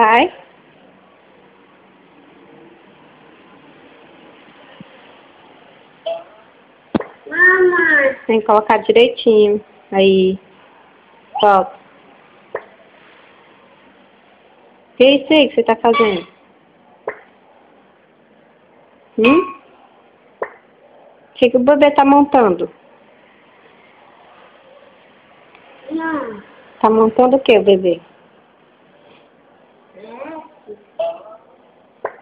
Vai. Mamãe. Tem que colocar direitinho. Aí. Solta. Que é isso aí que você tá fazendo? O que o bebê tá montando? Não. Tá montando o que, o bebê?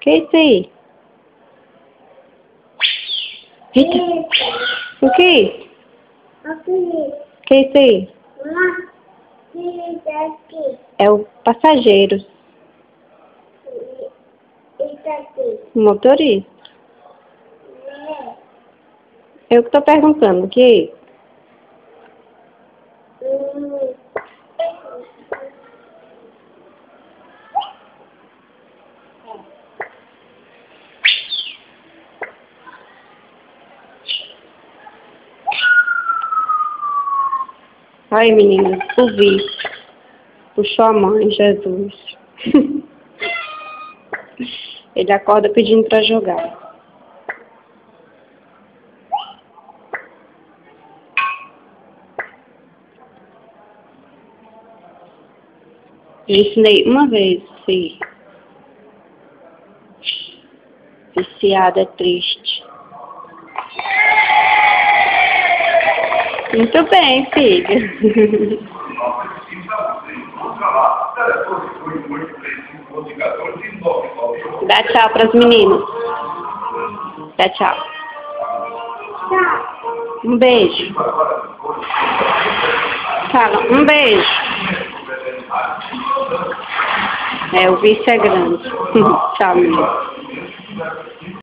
Que é isso aí? Eita. O que? Aqui. Que é isso aí? Aqui. É o passageiro. Isso aqui. O motorista. Eu que tô perguntando, o que é isso? Ai, menina, ouvi. Puxou a mãe, Jesus. Ele acorda pedindo pra jogar. Eu ensinei uma vez, sim. Viciada é triste. Muito bem, filha. Dá tchau para as meninas. Dá tchau. Tchau. Um beijo. Fala, um beijo. É, o vício é grande. Tchau, menina.